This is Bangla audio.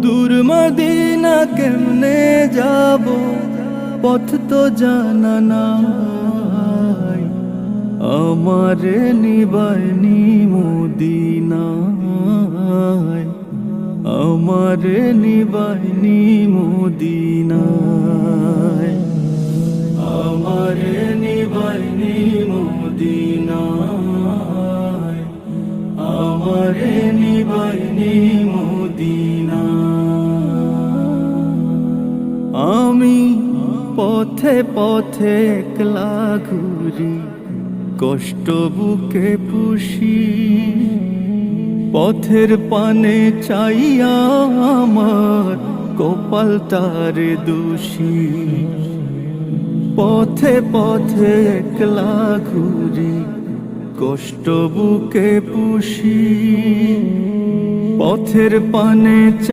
দূর মদিনা কেমনে যাব, পথ তো জানা নাই। আমারে নিবাইনি মদিনায়, আমারে নিবাইনি মদিনায়, আমারে নিবাইনি মদিনায়, আমারে নিবাইনি মদিনায়। আমি পথে পথে একলা ঘুরি, কষ্ট বুকে পুষি, পথের পানে চাইয়া আমার কপাল তারে দোষী। পথে পথে একলা ঘুরি, কষ্ট বুকে পুষি, পথের পানে